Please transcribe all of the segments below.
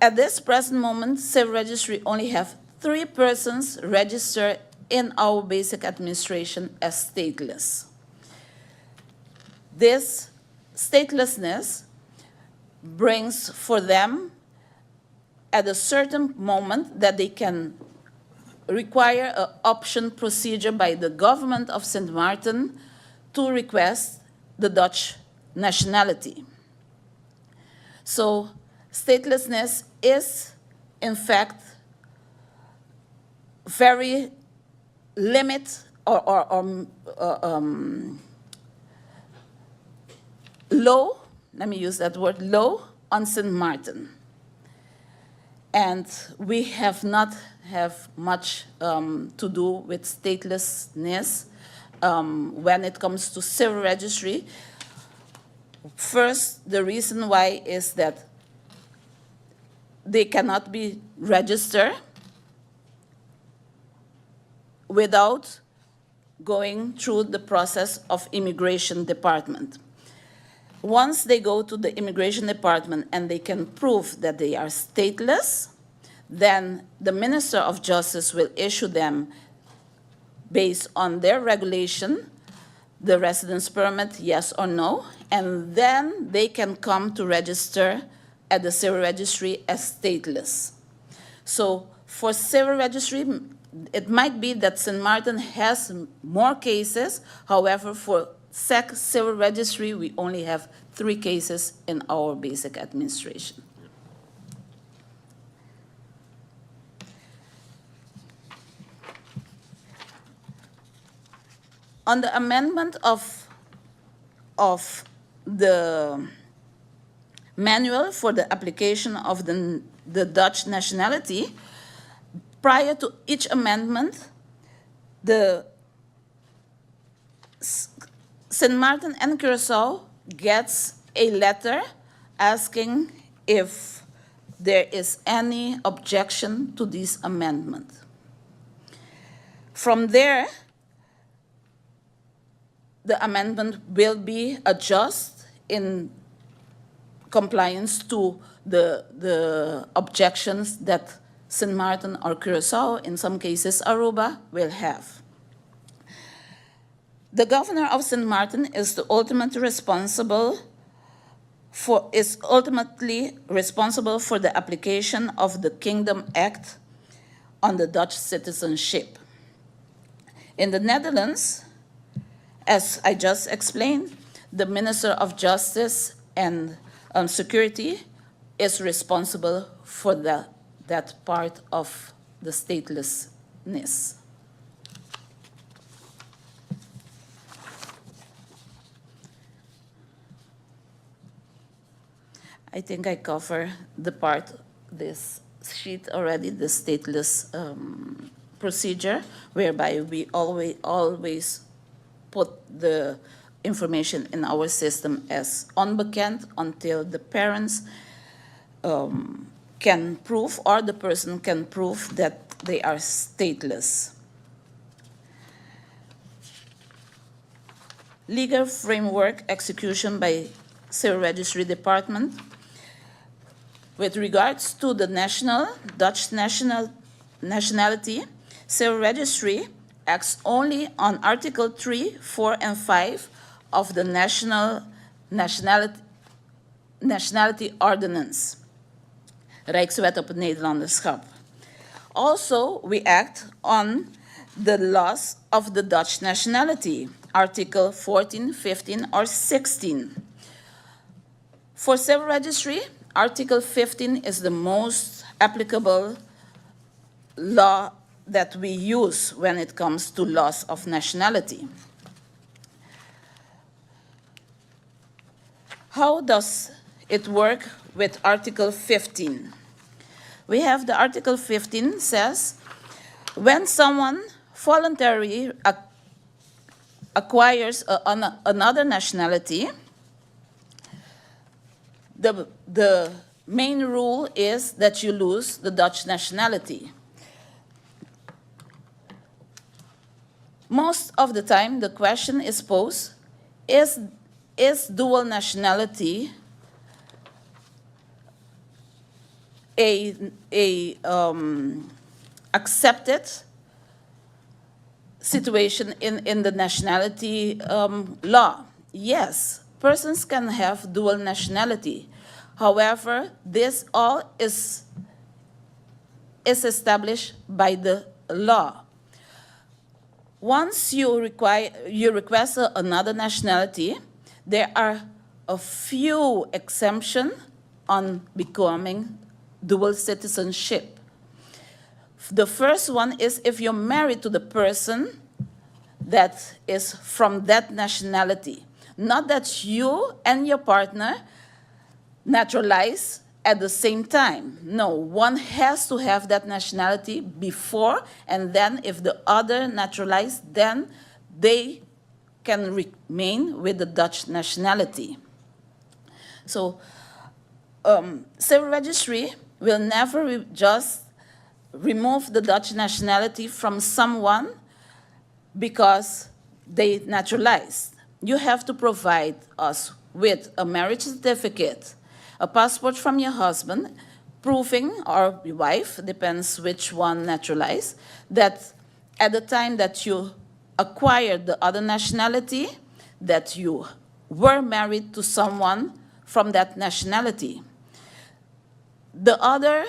At this present moment, Civil Registry only have 3 persons registered in our basic administration as stateless. This statelessness brings for them at a certain moment that they can require an option procedure by the government of St. Maarten to request the Dutch nationality. So statelessness is, in fact, very limit or low, let me use that word, low on St. Maarten. And we have not have much to do with statelessness when it comes to civil registry. First, the reason why is that they cannot be registered without going through the process of immigration department. Once they go to the immigration department and they can prove that they are stateless, then the Minister of Justice will issue them, based on their regulation, the residence permit, yes or no, and then they can come to register at the civil registry as stateless. So for civil registry, it might be that St. Maarten has more cases. However, for SEC civil registry, we only have 3 cases in our basic administration. On the amendment of the manual for the application of the Dutch nationality, prior to each amendment, the St. Maarten and Curaçao gets a letter asking if there is any objection to this amendment. From there, the amendment will be adjusted in compliance to the objections that St. Maarten or Curaçao, in some cases Aruba, will have. The governor of St. Maarten is ultimately responsible for the application of the Kingdom Act on the Dutch citizenship. In the Netherlands, as I just explained, the Minister of Justice and Security is responsible for that part of the statelessness. I think I cover the part, this sheet already, the stateless procedure, whereby we always put the information in our system as onbekend until the parents can prove, or the person can prove, that they are stateless. Legal framework execution by Civil Registry Department. With regards to the Dutch nationality, Civil Registry acts only on Article 3, 4, and 5 of the Nationality Ordinance, Rijkswet op het Nederlanderschap. Also, we act on the laws of the Dutch nationality, Article 14, 15, or 16. For Civil Registry, Article 15 is the most applicable law that we use when it comes to laws of nationality. How does it work with Article 15? We have the Article 15 says, when someone voluntarily acquires another nationality, the main rule is that you lose the Dutch nationality. Most of the time, the question is posed, is dual nationality accepted situation in the nationality law. Yes, persons can have dual nationality. However, this all is established by the law. Once you request another nationality, there are a few exemptions on becoming dual citizenship. The first one is if you're married to the person that is from that nationality. Not that you and your partner naturalize at the same time. No, one has to have that nationality before, and then if the other naturalize, then they can remain with the Dutch nationality. So civil registry will never just remove the Dutch nationality from someone because they naturalized. You have to provide us with a marriage certificate, a passport from your husband, proving, or your wife, depends which one naturalized, that at the time that you acquired the other nationality, that you were married to someone from that nationality. The other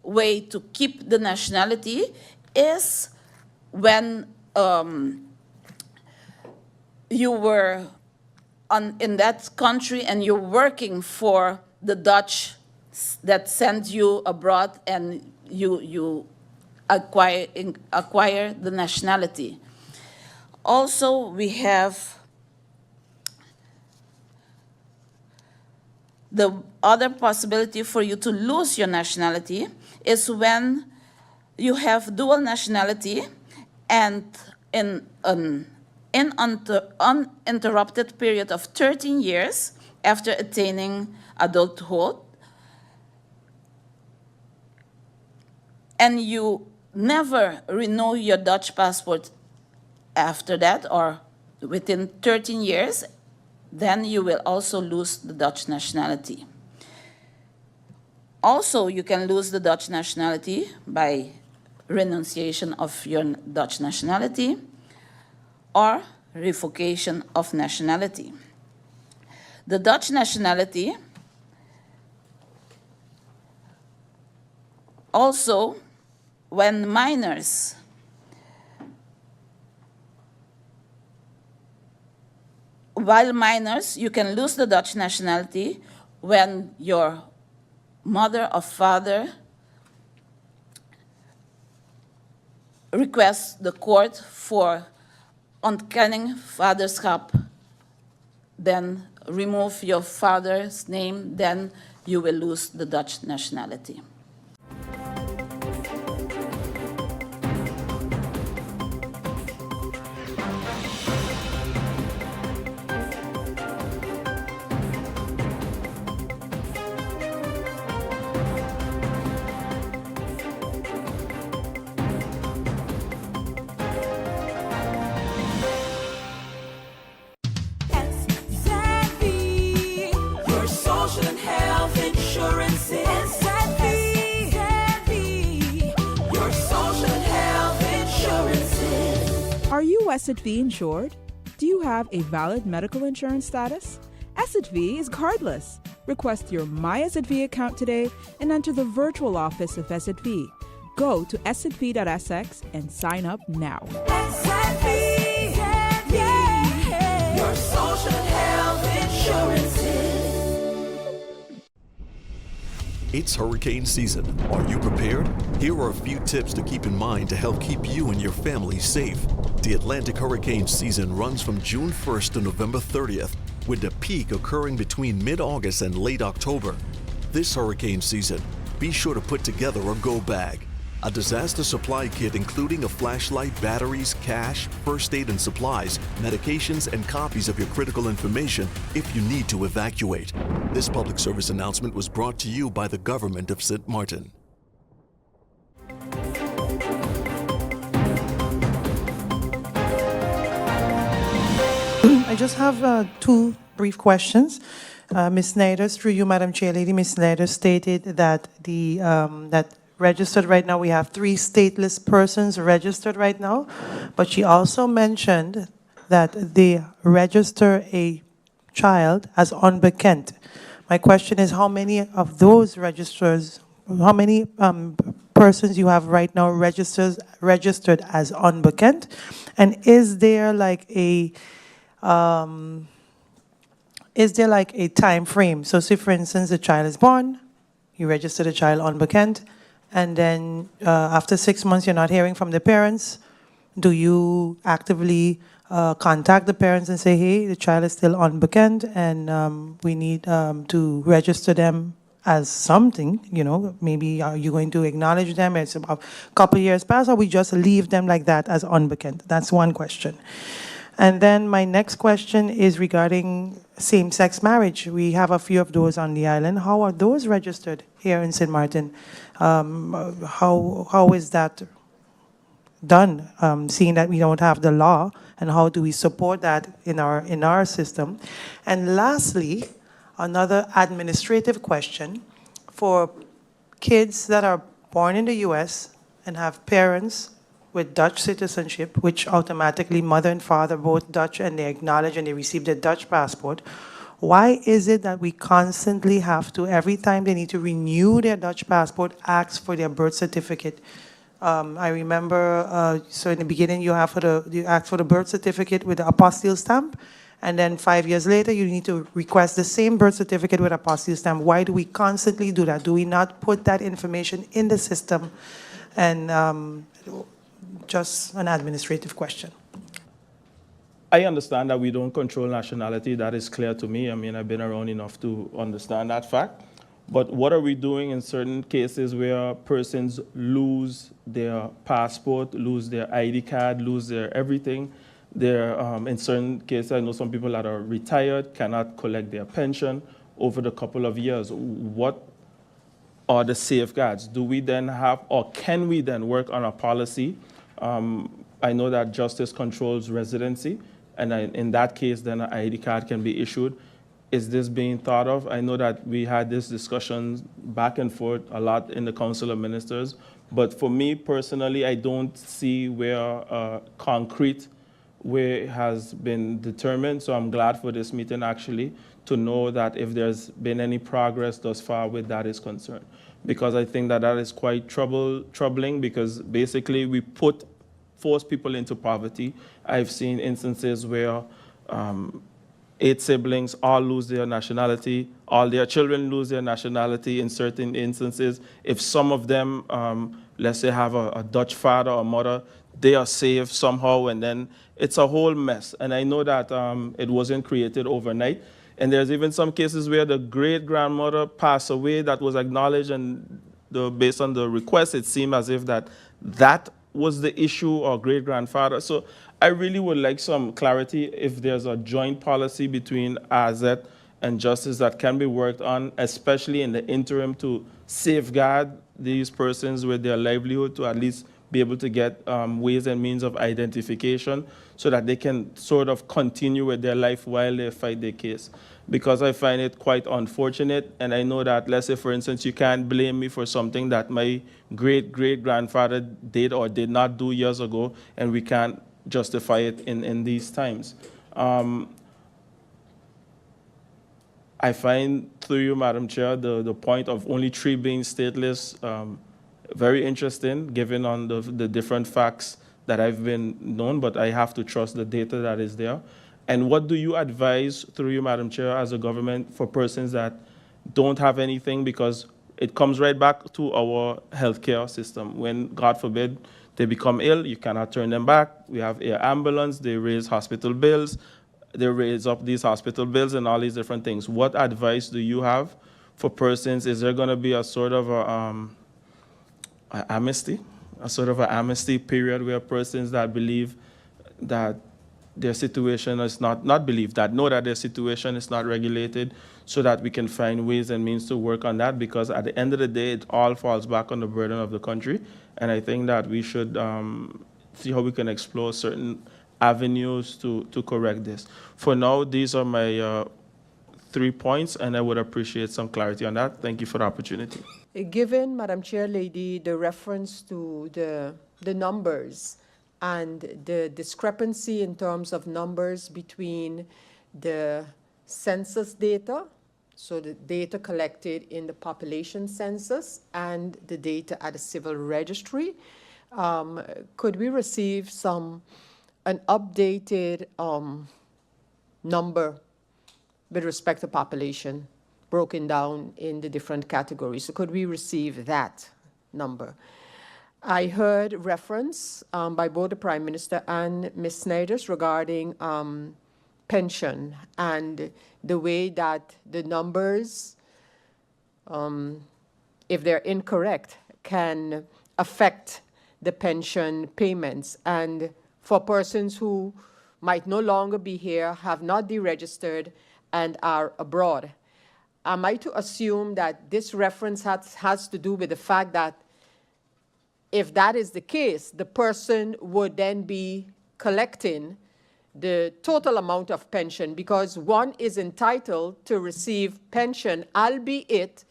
way to keep the nationality is when you were in that country and you're working for the Dutch that sent you abroad and you acquire the nationality. Also, we have the other possibility for you to lose your nationality is when you have dual nationality and in an uninterrupted period of 13 years after attaining adulthood, and you never renew your Dutch passport after that or within 13 years, then you will also lose the Dutch nationality. Also, you can lose the Dutch nationality by renunciation of your Dutch nationality or revocation of nationality. The Dutch nationality also, when minors while minors, you can lose the Dutch nationality when your mother or father requests the court for ontkenning vaderschap, then remove your father's name, then you will lose the Dutch nationality. Are you SXM insured? Do you have a valid medical insurance status? SXM is cardless. Request your My SXM account today and enter the virtual office of SXM. Go to sxv.sx and sign up now. SXM, yeah. Your social and health insurances. It's hurricane season. Are you prepared? Here are a few tips to keep in mind to help keep you and your family safe. The Atlantic hurricane season runs from June 1st to November 30th, with the peak occurring between mid-August and late October. This hurricane season, be sure to put together a go bag. A disaster supply kit including a flashlight, batteries, cash, first aid and supplies, medications, and copies of your critical information if you need to evacuate. This public service announcement was brought to you by the government of St. Martin. I just have two brief questions. Ms. Snyder, through you, Madam Chair Lady, Ms. Snyder stated that that registered right now, we have 3 stateless persons registered right now, but she also mentioned that they register a child as unbekent. My question is, how many of those registers, how many persons you have right now registered as unbekent? And is there like a time frame? So say, for instance, the child is born, you register the child unbekent, and then after 6 months you're not hearing from the parents. Do you actively contact the parents and say, hey, the child is still unbekent and we need to register them as something, you know, maybe are you going to acknowledge them? It's about a couple of years past, or we just leave them like that as unbekent? That's one question. And then my next question is regarding same-sex marriage. We have a few of those on the island. How are those registered here in St. Martin? How is that done, seeing that we don't have the law, and how do we support that in our system? And lastly, another administrative question for kids that are born in the U.S. and have parents with Dutch citizenship, which automatically mother and father both Dutch, and they acknowledge and they receive their Dutch passport. Why is it that we constantly have to, every time they need to renew their Dutch passport, ask for their birth certificate? I remember, so in the beginning you ask for the birth certificate with the apostille stamp, and then 5 years later you need to request the same birth certificate with apostille stamp. Why do we constantly do that? Do we not put that information in the system? And just an administrative question. I understand that we don't control nationality. That is clear to me. I mean, I've been around enough to understand that fact. But what are we doing in certain cases where persons lose their passport, lose their ID card, lose their everything? In certain cases, I know some people that are retired cannot collect their pension over the couple of years. What are the safeguards? Do we then have, or can we then work on a policy? I know that justice controls residency, and in that case, then an ID card can be issued. Is this being thought of? I know that we had this discussion back and forth a lot in the Council of Ministers, but for me personally, I don't see where concrete way has been determined. So I'm glad for this meeting actually to know that if there's been any progress thus far with that is concerned. Because I think that is quite troubling, because basically we force people into poverty. I've seen instances where 8 siblings all lose their nationality, all their children lose their nationality in certain instances. If some of them, let's say, have a Dutch father or mother, they are saved somehow, and then it's a whole mess. And I know that it wasn't created overnight. And there's even some cases where the great-grandmother passed away that was acknowledged, and based on the request, it seemed as if that was the issue, or great-grandfather. So I really would like some clarity if there's a joint policy between AZ and Justice that can be worked on, especially in the interim, to safeguard these persons with their livelihood, to at least be able to get ways and means of identification so that they can sort of continue with their life while they fight their case. Because I find it quite unfortunate, and I know that, let's say, for instance, you can't blame me for something that my great-great-grandfather did or did not do years ago, and we can't justify it in these times. I find, through you, Madam Chair, the point of only 3 being stateless very interesting, given on the different facts that I've been known, but I have to trust the data that is there. And what do you advise, through you, Madam Chair, as a government, for persons that don't have anything? Because it comes right back to our healthcare system. When, God forbid, they become ill, you cannot turn them back. We have air ambulance, they raise hospital bills, they raise up these hospital bills and all these different things. What advice do you have for persons? Is there going to be a sort of amnesty period where persons that believe that their situation is know that their situation is not regulated, so that we can find ways and means to work on that? Because at the end of the day, it all falls back on the burden of the country. And I think that we should see how we can explore certain avenues to correct this. For now, these are my 3 points, and I would appreciate some clarity on that. Thank you for the opportunity. Given, Madam Chair Lady, the reference to the numbers and the discrepancy in terms of numbers between the census data, so the data collected in the population census and the data at the civil registry, could we receive an updated number with respect to population broken down in the different categories? So could we receive that number? I heard reference by both the Prime Minister and Ms. Snyders regarding pension and the way that the numbers, if they're incorrect, can affect the pension payments. And for persons who might no longer be here, have not deregistered, and are abroad, am I to assume that this reference has to do with the fact that if that is the case, the person would then be collecting the total amount of pension, because one is entitled to receive pension, albeit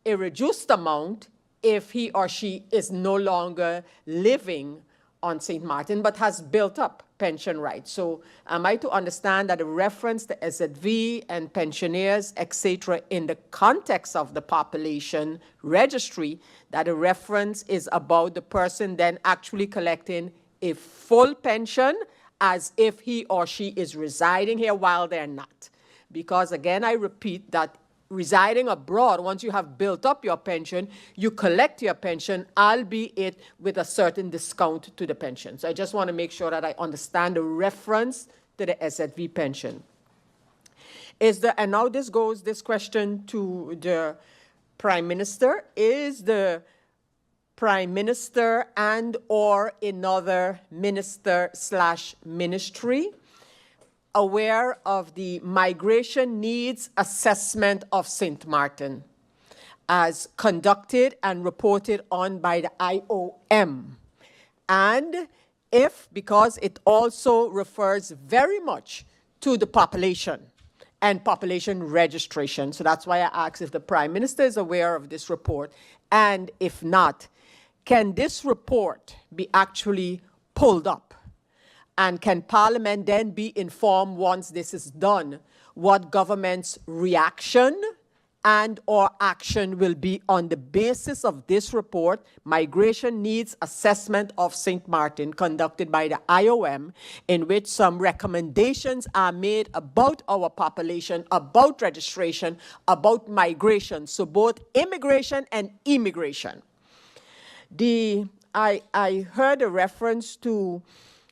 a reduced amount, if he or she is no longer living on St. Martin, but has built up pension rights. So am I to understand that a reference to SZV and pensioners, etc., in the context of the population registry, that a reference is about the person then actually collecting a full pension as if he or she is residing here while they're not? Because again, I repeat that residing abroad, once you have built up your pension, you collect your pension, albeit with a certain discount to the pension. So I just want to make sure that I understand the reference to the SZV pension. And now this question to the Prime Minister. Is the Prime Minister and or another minister/ministry aware of the migration needs assessment of St. Martin as conducted and reported on by the IOM? And if, because it also refers very much to the population and population registration. So that's why I asked if the Prime Minister is aware of this report. And if not, can this report be actually pulled up? And can Parliament then be informed once this is done what government's reaction and or action will be on the basis of this report, Migration Needs Assessment of St. Martin, conducted by the IOM, in which some recommendations are made about our population, about registration, about migration, so both immigration and immigration. I heard a reference to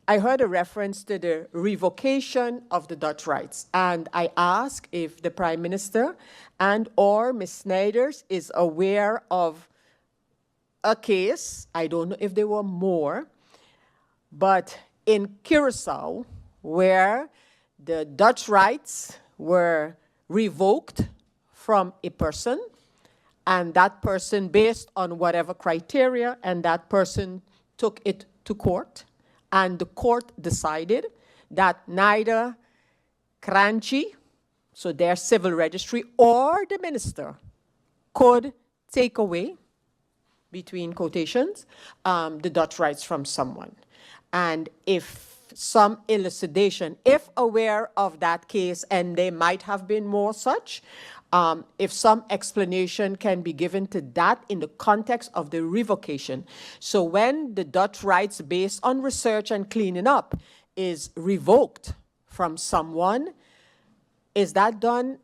the revocation of the Dutch rights, and I ask if the Prime Minister and or Ms. Snyders is aware of a case, I don't know if there were more, but in Curacao, where the Dutch rights were revoked from a person, and that person, based on whatever criteria, and that person took it to court, and the court decided that neither Cranchi, so their civil registry, or the minister could take away, between quotations, the Dutch rights from someone. And if some elucidation, if aware of that case, and there might have been more such, if some explanation can be given to that in the context of the revocation. So when the Dutch rights based on research and cleaning up is revoked from someone, is that done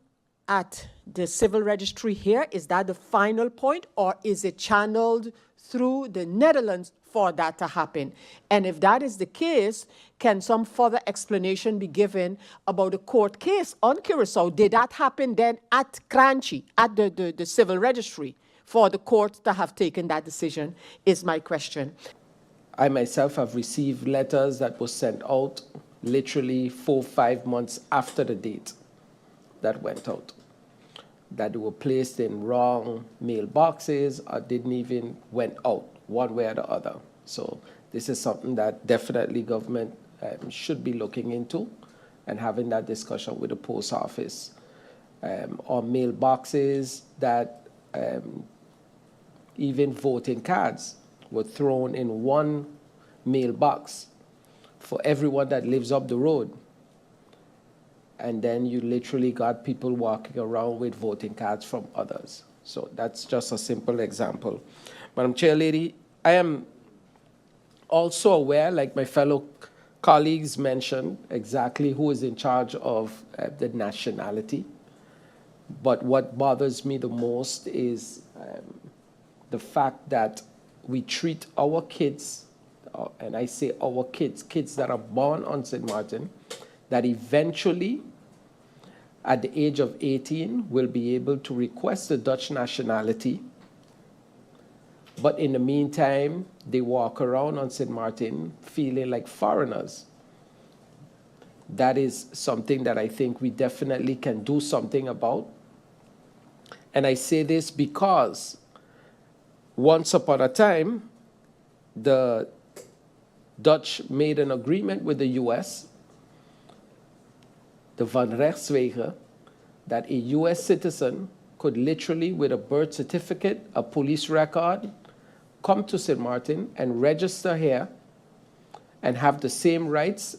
at the civil registry here? Is that the final point, or is it channeled through the Netherlands for that to happen? And if that is the case, can some further explanation be given about the court case on Curacao? Did that happen then at Cranchi, at the civil registry, for the court to have taken that decision, is my question. I myself have received letters that were sent out literally 4 or 5 months after the date that went out, that were placed in wrong mailboxes or didn't even went out one way or the other. So this is something that definitely government should be looking into and having that discussion with the post office or mailboxes that even voting cards were thrown in one mailbox for everyone that lives up the road. And then you literally got people walking around with voting cards from others. So that's just a simple example. Madam Chair Lady, I am also aware, like my fellow colleagues mentioned, exactly who is in charge of the nationality. But what bothers me the most is the fact that we treat our kids, and I say our kids, kids that are born on St. Martin, that eventually, at the age of 18, will be able to request the Dutch nationality. But in the meantime, they walk around on St. Martin feeling like foreigners. That is something that I think we definitely can do something about. And I say this because once upon a time, the Dutch made an agreement with the US, the Van Rechtswege, that a US citizen could literally, with a birth certificate, a police record, come to St. Martin and register here and have the same rights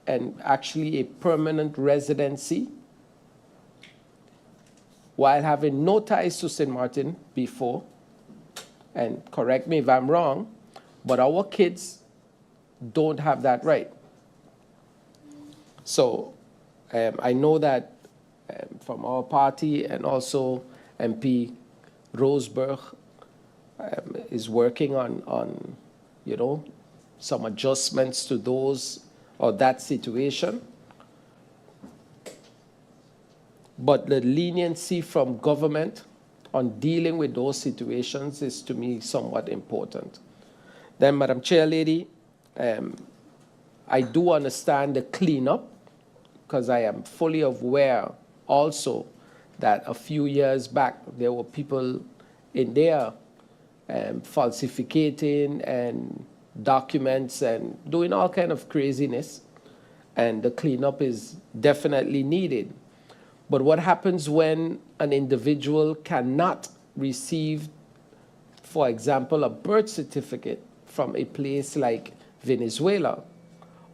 and actually a permanent residency while having no ties to St. Martin before. And correct me if I'm wrong, but our kids don't have that right. So I know that from our party, and also MP Roseberg is working on some adjustments to those or that situation. But the leniency from government on dealing with those situations is, to me, somewhat important. Then, Madam Chair Lady, I do understand the cleanup, because I am fully aware also that a few years back there were people in there falsificating and documents and doing all kind of craziness, and the cleanup is definitely needed. But what happens when an individual cannot receive, for example, a birth certificate from a place like Venezuela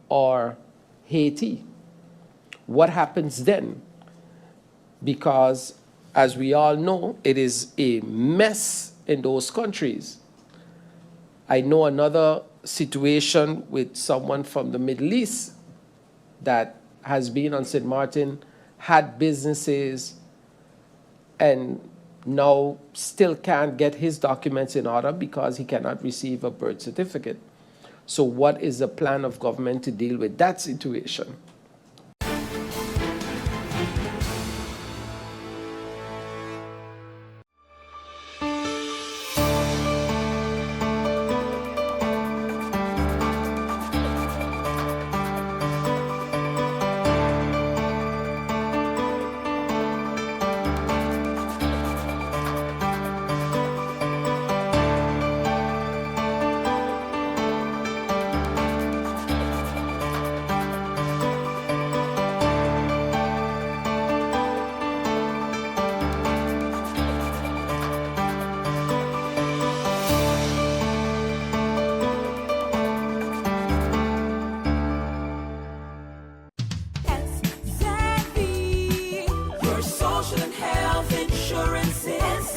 or Haiti? What happens then? Because, as we all know, it is a mess in those countries. I know another situation with someone from the Middle East that has been on St. Martin, had businesses, and now still can't get his documents in order because he cannot receive a birth certificate. So what is the plan of government to deal with that situation? Your social and health insurance is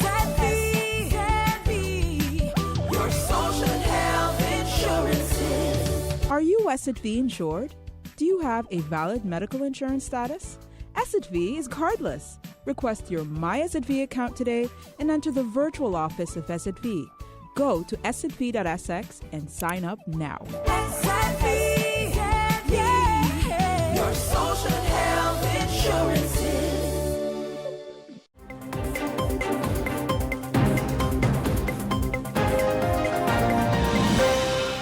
your social and health insurance is. Are you SXV insured? Do you have a valid medical insurance status? SXV is cardless. Request your My SXV account today and enter the virtual office of SXV. Go to sxv.sx and sign up now. Your social and health insurance is.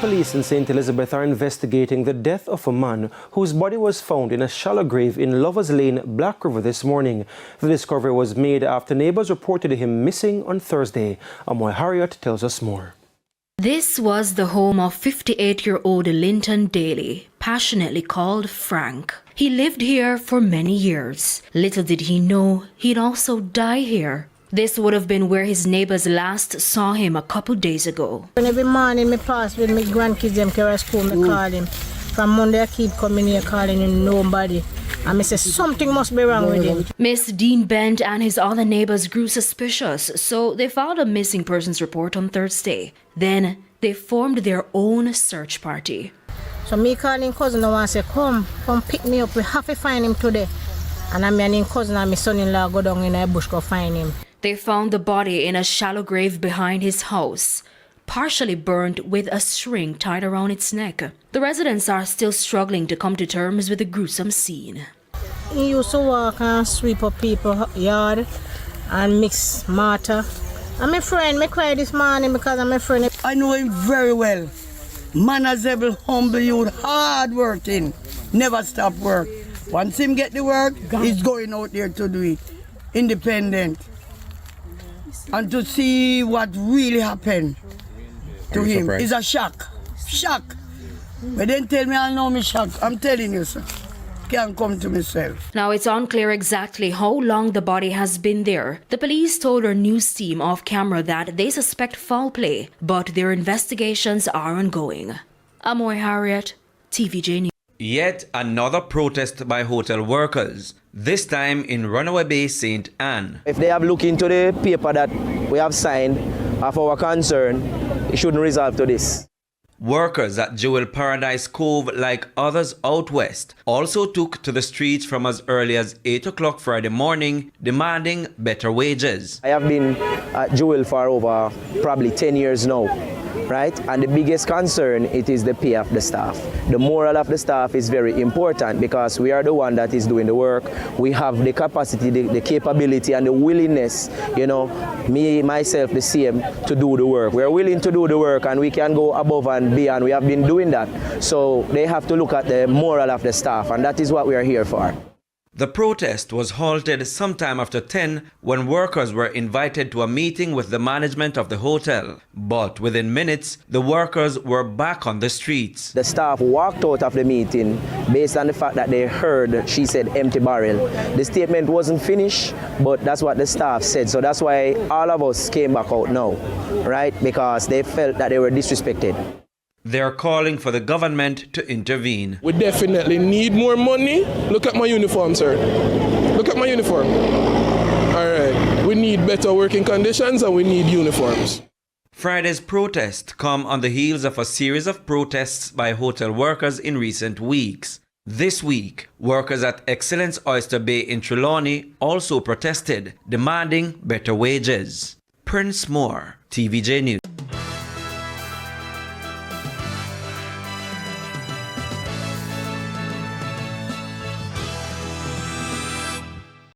Police in St. Elizabeth are investigating the death of a man whose body was found in a shallow grave in Lovers Lane, Black River this morning. The discovery was made after neighbors reported him missing on Thursday. Amoy Harriot tells us more. This was the home of 58-year-old Linton Daly, passionately called Frank. He lived here for many years. Little did he know he'd also die here. This would have been where his neighbors last saw him a couple days ago. When every morning me pass with my grandkids them carry school, me call him. From Monday I keep coming here calling him nobody. And me say something must be wrong with him. Miss Dean Bent and his other neighbors grew suspicious, so they filed a missing persons report on Thursday. Then they formed their own search party. So me calling cousin now and say, come pick me up. We have to find him today. And I'm and cousin and my son-in-law go down in a bush to find him. They found the body in a shallow grave behind his house, partially burned with a string tied around its neck. The residents are still struggling to come to terms with the gruesome scene. He used to walk and sweep up people's yard and mix mortar. And my friend, me cry this morning because I'm my friend. I know him very well. Manageable, humble youth, hard working, never stop work. Once him get the work, he's going out there to do it. Independent. And to see what really happened to him is a shock. Shock. But then tell me I know me shock. I'm telling you, sir. Can't come to myself. Now it's unclear exactly how long the body has been there. The police told our news team off camera that they suspect foul play, but their investigations are ongoing. Amoy Harriet, TVJ News. Yet another protest by hotel workers, this time in Runaway Bay, St. Anne. If they have looked into the paper that we have signed of our concern, it shouldn't resolve to this. Workers at Jewel Paradise Cove, like others out west, also took to the streets from as early as 8 o'clock Friday morning, demanding better wages. I have been at Jewel for over probably 10 years now, right? And the biggest concern, it is the pay of the staff. The moral of the staff is very important because we are the one that is doing the work. We have the capacity, the capability and the willingness, you know, me, myself, the same, to do the work. We are willing to do the work and we can go above and beyond. We have been doing that. So they have to look at the moral of the staff, and that is what we are here for. The protest was halted sometime after 10 when workers were invited to a meeting with the management of the hotel. But within minutes, the workers were back on the streets. The staff walked out of the meeting based on the fact that they heard, she said, empty barrel. The statement wasn't finished, but that's what the staff said. So that's why all of us came back out now, right? Because they felt that they were disrespected. They're calling for the government to intervene. We definitely need more money. Look at my uniform, sir. Look at my uniform. All right. We need better working conditions and we need uniforms. Friday's protest come on the heels of a series of protests by hotel workers in recent weeks. This week, workers at Excellence Oyster Bay in Trelawney also protested, demanding better wages. Prince Moore, TVJ News.